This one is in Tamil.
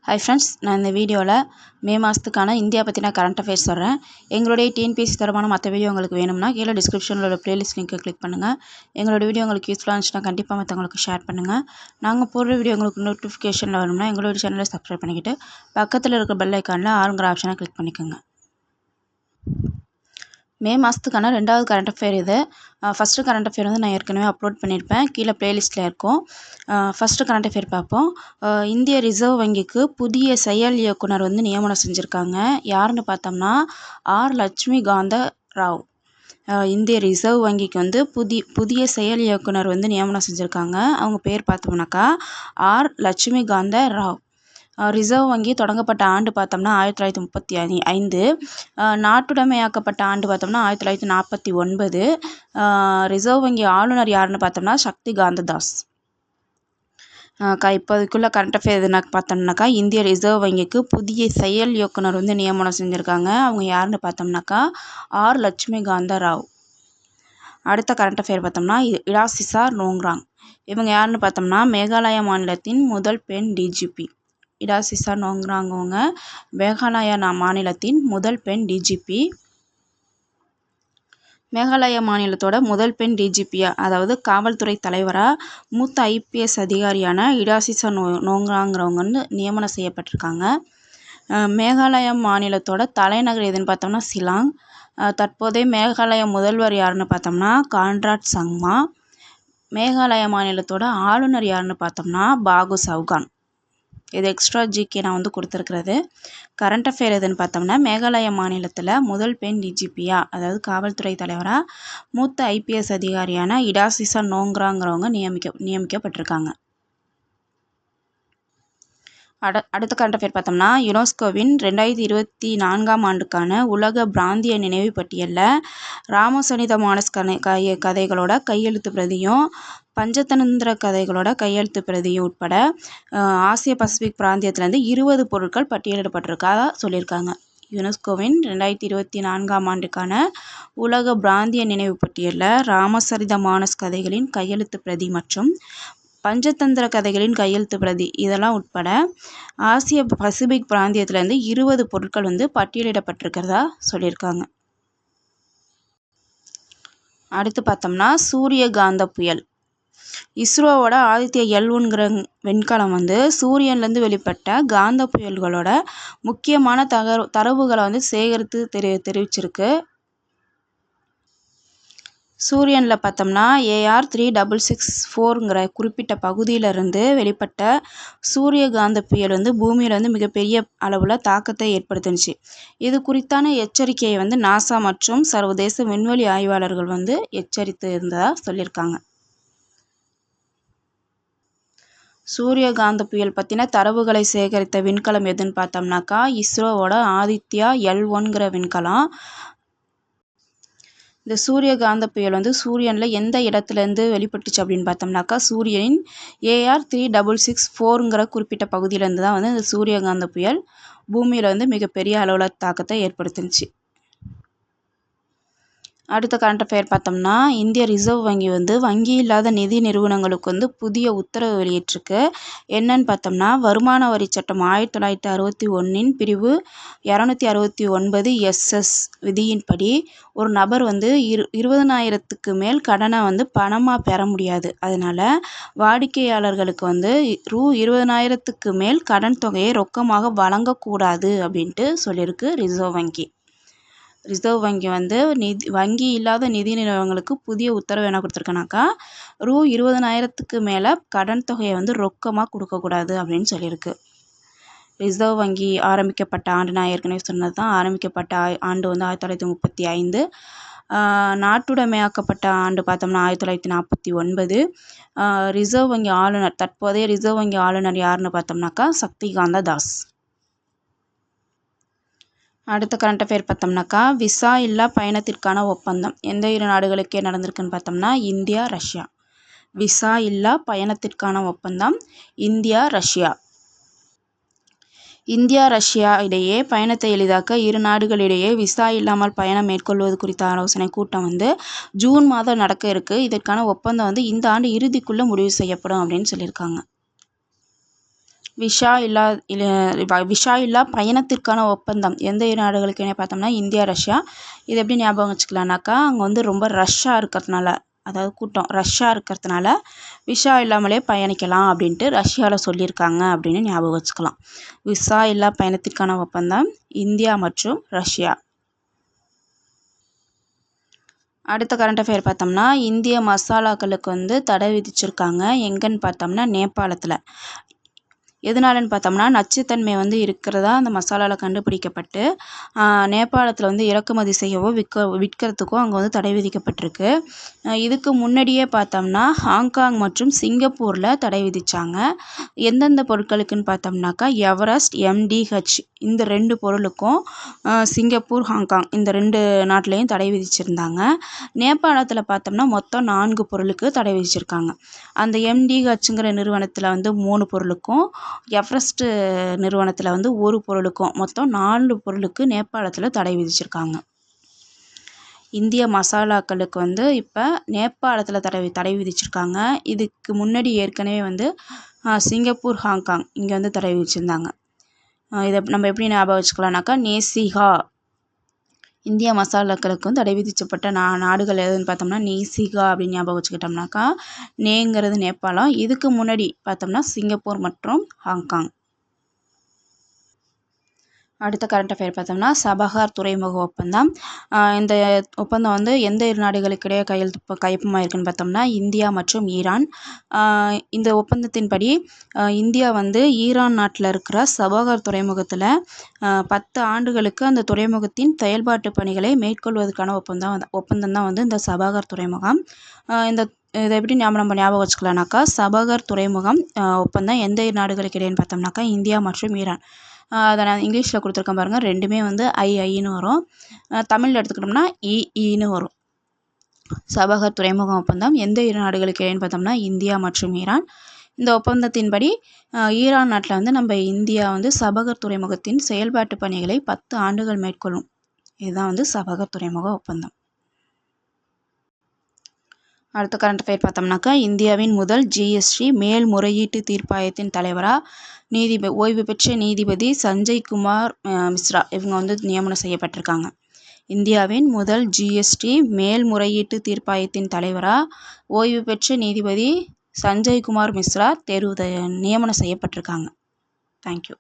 ஹாய் ஃப்ரெண்ட்ஸ், நான் இந்த வீடியோவில் மே மாதத்துக்கான இந்தியா பற்றின கரண்ட் அஃபேர்ஸ் சொல்கிறேன். எங்களுடைய டிஎன்பிஎஸ்சி தரமான மற்ற வீடியோ உங்களுக்கு வேணும்னா கீழே டிஸ்கிரிப்ஷனில் உள்ள ப்ளேலிஸ்ட் லிங்க்கை கிளிக் பண்ணுங்கள். எங்களோட வீடியோ உங்களுக்கு யூஸ்ஃபுல்லாக இருந்துச்சுன்னா கண்டிப்பாக மற்றவங்களுக்கு ஷேர் பண்ணுங்கள். நாங்கள் போடுற வீடியோ உங்களுக்கு நோட்டிஃபிகேஷனில் வரணும்னா எங்களோட சேனலை சப்ஸ்கிரைப் பண்ணிக்கிட்டு பக்கத்தில் இருக்கிற பெல் ஐக்கானில் ஆளுங்கிற ஆப்ஷனை கிளிக் பண்ணிக்கோங்க. மே மாதத்துக்கான 2வது கரண்ட் அஃபேர் இது. ஃபஸ்ட்டு கரண்ட் அஃபேர் வந்து நான் ஏற்கனவே அப்லோட் பண்ணியிருப்பேன், கீழே ப்ளேலிஸ்ட்டில் இருக்கும். ஃபஸ்ட்டு கரண்ட் அஃபேர் பார்ப்போம். இந்திய ரிசர்வ் வங்கிக்கு புதிய செயல் இயக்குனர் வந்து நியமனம் செஞ்சுருக்காங்க. யாருன்னு பார்த்தோம்னா லட்சுமி காந்த ராவ். இந்திய ரிசர்வ் வங்கிக்கு வந்து புதிய செயல் இயக்குனர் வந்து நியமனம் செஞ்சுருக்காங்க. அவங்க பேர் பார்த்தோம்னாக்கா லட்சுமி காந்த ராவ். ரிசர்வ் வங்கி தொடங்கப்பட்ட ஆண்டு பார்த்தோம்னா 1935. நாட்டுடைமையாக்கப்பட்ட ஆண்டு பார்த்தோம்னா 1949. ரிசர்வ் வங்கி ஆளுநர் யாருன்னு பார்த்தோம்னா சக்தி காந்த தாஸ். இப்போதுக்குள்ள கரண்ட் அஃபேர் எதுனா பார்த்தோம்னாக்கா இந்திய ரிசர்வ் வங்கிக்கு புதிய செயல் இயக்குனர் வந்து நியமனம் செஞ்சுருக்காங்க. அவங்க யாருன்னு பார்த்தோம்னாக்கா லட்சுமி காந்த ராவ். அடுத்த கரண்ட் அஃபேர் பார்த்தோம்னா இடாசிசா நோங்ராங். இவங்க யாருன்னு பார்த்தோம்னா மேகாலயா மாநிலத்தின் முதல் பெண் டிஜிபி. இடாசிசா நோங்ராங் அவங்க மேகாலயா மாநிலத்தின் முதல் பெண் டிஜிபி. மேகாலயா மாநிலத்தோட முதல் பெண் டிஜிபியாக, அதாவது காவல்துறை தலைவராக மூத்த ஐபிஎஸ் அதிகாரியான இடாசிசா நோங்ராங்கிறவங்க வந்து நியமனம் செய்யப்பட்டிருக்காங்க. மேகாலயா மாநிலத்தோட தலைநகர் எதுன்னு பார்த்தோம்னா ஷில்லாங். தற்போதைய மேகாலயா முதல்வர் யாருன்னு பார்த்தோம்னா கான்ராட் சங்மா. மேகாலயா மாநிலத்தோட ஆளுநர் யாருன்னு பார்த்தோம்னா பாகு சவுகான். இது எக்ஸ்ட்ரா ஜிகே நான் வந்து கொடுத்துருக்கிறது. கரண்ட் அஃபேர் எதுன்னு பார்த்தோம்னா மேகாலயா மாநிலத்தில் முதல் பெண் டிஜிபியாக, அதாவது காவல்துறை தலைவராக மூத்த ஐபிஎஸ் அதிகாரியான இடாசிசா நோங்ராங்கிறவங்க நியமிக்கப்பட்டிருக்காங்க. அடுத்த கரண்ட் அஃபேர் பார்த்தோம்னா யுனெஸ்கோவின் 2024 ஆண்டுக்கான உலக பிராந்திய நினைவு பட்டியலில் ராமசரித மானஸ் கதைகளோட கையெழுத்து பிரதியும் பஞ்சதந்திர கதைகளோட கையெழுத்து பிரதியும் உட்பட ஆசிய பசிபிக் பிராந்தியத்திலேருந்து 20 பொருட்கள் பட்டியலிடப்பட்டிருக்கா சொல்லியிருக்காங்க. யுனெஸ்கோவின் 2024 ஆண்டுக்கான உலக பிராந்திய நினைவு பட்டியலில் ராமசரித மானஸ் கதைகளின் கையெழுத்து பிரதி மற்றும் பஞ்சதந்திர கதைகளின் கையெழுத்து பிரதி இதெல்லாம் உட்பட ஆசிய பசிபிக் பிராந்தியத்திலேருந்து 20 பொருட்கள் வந்து பட்டியலிடப்பட்டிருக்கிறதா சொல்லியிருக்காங்க. அடுத்து பார்த்தோம்னா சூரிய காந்த புயல். இஸ்ரோவோட ஆதித்யா L1ங்கிற விண்கலம் வந்து சூரியன்லேருந்து வெளிப்பட்ட காந்த புயல்களோட முக்கியமான தரவுகளை வந்து சேகரித்து தெரிவிச்சிருக்கு. சூரியனில் பார்த்தோம்னா AR3664ங்கிற குறிப்பிட்ட பகுதியிலிருந்து வெளிப்பட்ட சூரிய காந்த புயல் வந்து பூமியில் வந்து மிகப்பெரிய அளவில் தாக்கத்தை ஏற்படுத்துனுச்சு. இது குறித்தான எச்சரிக்கையை வந்து நாசா மற்றும் சர்வதேச விண்வெளி ஆய்வாளர்கள் வந்து எச்சரித்து இருந்ததாக சொல்லியிருக்காங்க. சூரிய காந்த புயல் பற்றின தரவுகளை சேகரித்த விண்கலம் எதுன்னு பார்த்தோம்னாக்கா இஸ்ரோவோட ஆதித்யா L1ங்கிற விண்கலம். இந்த சூரிய காந்த புயல் வந்து சூரியனில் எந்த இடத்துலேருந்து வெளிப்பட்டுச்சு அப்படின்னு பார்த்தோம்னாக்கா சூரியனின் AR3664ங்கிற குறிப்பிட்ட பகுதியிலேருந்து தான் வந்து இந்த சூரிய காந்த புயல் பூமியில் வந்து மிகப்பெரிய அளவில் தாக்கத்தை ஏற்படுத்துனுச்சு. அடுத்த கரண்ட் அஃபேர் பார்த்தோம்னா இந்திய ரிசர்வ் வங்கி வந்து வங்கி இல்லாத நிதி நிறுவனங்களுக்கு வந்து புதிய உத்தரவு வெளியிட்டிருக்கு. என்னன்னு பார்த்தோம்னா வருமான வரி சட்டம் 1961 பிரிவு 269 SS விதியின்படி ஒரு நபர் வந்து 20,000க்கு மேல் கடனை வந்து பணமாக பெற முடியாது. அதனால் வாடிக்கையாளர்களுக்கு வந்து ரூ. 20,000க்கு மேல் கடன் தொகையை ரொக்கமாக வழங்கக்கூடாது அப்படின்ட்டு சொல்லியிருக்கு ரிசர்வ் வங்கி. ரிசர்வ் வங்கி வந்து வங்கி இல்லாத நிதி நிறுவனங்களுக்கு புதிய உத்தரவு என்ன கொடுத்துருக்குனாக்கா ரூ. 20,000க்கு மேலே கடன் தொகையை வந்து ரொக்கமாக கொடுக்கக்கூடாது அப்படின்னு சொல்லியிருக்கு. ரிசர்வ் வங்கி ஆரம்பிக்கப்பட்ட ஆண்டு நான் ஏற்கனவே சொன்னது தான். ஆரம்பிக்கப்பட்ட ஆண்டு வந்து 1935. நாட்டுடைமையாக்கப்பட்ட ஆண்டு பார்த்தோம்னா 1949. ரிசர்வ் வங்கி ஆளுநர், தற்போதைய ரிசர்வ் வங்கி ஆளுநர் யாருன்னு பார்த்தோம்னாக்கா சக்தி காந்த தாஸ். அடுத்த கரண்ட் அஃபேர் பார்த்தோம்னாக்கா விசா இல்லா பயணத்திற்கான ஒப்பந்தம் எந்த இரு நாடுகளுக்கே நடந்திருக்குன்னு பார்த்தோம்னா இந்தியா ரஷ்யா. விசா இல்லா பயணத்திற்கான ஒப்பந்தம் இந்தியா ரஷ்யா. இந்தியா ரஷ்யா இடையே பயணத்தை எளிதாக்க இரு நாடுகளிடையே விசா இல்லாமல் பயணம் மேற்கொள்வது குறித்த ஆலோசனை கூட்டம் வந்து ஜூன் மாதம் நடக்க இருக்கு. இதற்கான ஒப்பந்தம் வந்து இந்த ஆண்டு இறுதிக்குள்ளே முடிவு செய்யப்படும் அப்படின்னு சொல்லியிருக்காங்க. விசா இல்லா பயணத்திற்கான ஒப்பந்தம் எந்த இரு நாடுகளுக்கு இடையே பார்த்தோம்னா இந்தியா ரஷ்யா. இது எப்படி ஞாபகம் வச்சுக்கலாம்னாக்கா அங்கே வந்து ரொம்ப ரஷ்ஷாக இருக்கிறதுனால, அதாவது கூட்டம் ரஷ்ஷாக இருக்கிறதுனால விசா இல்லாமலே பயணிக்கலாம் அப்படின்ட்டு ரஷ்யாவில் சொல்லியிருக்காங்க அப்படின்னு ஞாபகம் வச்சுக்கலாம். விசா இல்லா பயணத்திற்கான ஒப்பந்தம் இந்தியா மற்றும் ரஷ்யா. அடுத்த கரண்ட் அஃபேர் பார்த்தோம்னா இந்திய மசாலாக்களுக்கு வந்து தடை விதிச்சிருக்காங்க. எங்கன்னு பார்த்தோம்னா நேபாளத்தில். எதனாலன்னு பார்த்தோம்னா நச்சுத்தன்மை வந்து இருக்கிறதா அந்த மசாலாவில் கண்டுபிடிக்கப்பட்டு நேபாளத்தில் வந்து இறக்குமதி செய்யவோ விற்கிறதுக்கோ அங்கே வந்து தடை விதிக்கப்பட்டிருக்கு. இதுக்கு முன்னாடியே பார்த்தோம்னா ஹாங்காங் மற்றும் சிங்கப்பூரில் தடை விதித்தாங்க. எந்தெந்த பொருட்களுக்குன்னு பார்த்தோம்னாக்கா எவரெஸ்ட், MDH இந்த 2 பொருளுக்கும் சிங்கப்பூர், ஹாங்காங் இந்த 2 நாட்டிலையும் தடை விதிச்சிருந்தாங்க. நேபாளத்தில் பார்த்தோம்னா மொத்தம் 4 பொருளுக்கு தடை விதிச்சிருக்காங்க. அந்த MDHங்கிற நிறுவனத்தில் வந்து 3 பொருளுக்கும், எவரெஸ்ட் நிறுவனத்தில் வந்து 1 பொருளுக்கும் மொத்தம் 4 பொருளுக்கு நேபாளத்தில் தடை விதிச்சிருக்காங்க. இந்திய மசாலாக்களுக்கு வந்து இப்போ நேபாளத்தில் தடை விதிச்சிருக்காங்க. இதுக்கு முன்னாடி ஏற்கனவே வந்து சிங்கப்பூர், ஹாங்காங் இங்கே வந்து தடை விதிச்சிருந்தாங்க. இதை நம்ம எப்படி ஞாபகம் வச்சுக்கலாம்னாக்கா நேசிகா. இந்திய மசாலாக்களுக்கு வந்து தடை விதிக்கப்பட்ட நாடுகள் எதுன்னு பார்த்தோம்னா நேசிகா அப்படின்னு ஞாபகம் வச்சுக்கிட்டோம்னாக்கா நேங்கிறது நேபாளம். இதுக்கு முன்னாடி பார்த்தோம்னா சிங்கப்பூர் மற்றும் ஹாங்காங். அடுத்த கரண்ட் அஃபேர் பார்த்தோம்னா சபஹார் துறைமுக ஒப்பந்தம். இந்த ஒப்பந்தம் வந்து எந்த இரு நாடுகளுக்கிடையே கையொப்பமாயிருக்குன்னு பார்த்தோம்னா இந்தியா மற்றும் ஈரான். இந்த ஒப்பந்தத்தின்படி இந்தியா வந்து ஈரான் நாட்டில் இருக்கிற சபஹார் துறைமுகத்தில் 10 ஆண்டுகளுக்கு அந்த துறைமுகத்தின் செயல்பாட்டு பணிகளை மேற்கொள்வதற்கான ஒப்பந்தம் தான் வந்து இந்த சபஹார் துறைமுகம். இதை எப்படி நம்ம ஞாபகம் வச்சுக்கலாம்னாக்கா சபஹார் துறைமுகம் ஒப்பந்தம் எந்த இரு நாடுகளுக்கு இடையேன்னு பார்த்தோம்னாக்கா இந்தியா மற்றும் ஈரான். அதை நான் இங்கிலீஷில் கொடுத்துருக்கேன் பாருங்கள். ரெண்டுமே வந்து ஐன்னு வரும். தமிழில் எடுத்துக்கிட்டோம்னா இன்னு வரும். சபஹார் துறைமுக ஒப்பந்தம் எந்த இரு நாடுகளுக்கு இடையேன்னு பார்த்தோம்னா இந்தியா மற்றும் ஈரான். இந்த ஒப்பந்தத்தின்படி ஈரான் நாட்டில் வந்து நம்ம இந்தியா வந்து சபஹார் துறைமுகத்தின் செயல்பாட்டு பணிகளை 10 ஆண்டுகள் மேற்கொள்ளும். இதுதான் வந்து சபஹார் துறைமுக ஒப்பந்தம். அடுத்த கரண்ட் அஃபேர் பார்த்தோம்னாக்கா இந்தியாவின் முதல் GST மேல்முறையீட்டு தீர்ப்பாயத்தின் தலைவராக ஓய்வு பெற்ற நீதிபதி சஞ்சய் குமார் மிஸ்ரா இவங்க வந்து நியமனம் செய்யப்பட்டிருக்காங்க. இந்தியாவின் முதல் GST மேல்முறையீட்டு தீர்ப்பாயத்தின் தலைவராக ஓய்வு பெற்ற நீதிபதி சஞ்சய் குமார் மிஸ்ரா நியமனம் செய்யப்பட்டிருக்காங்க. தேங்க்யூ.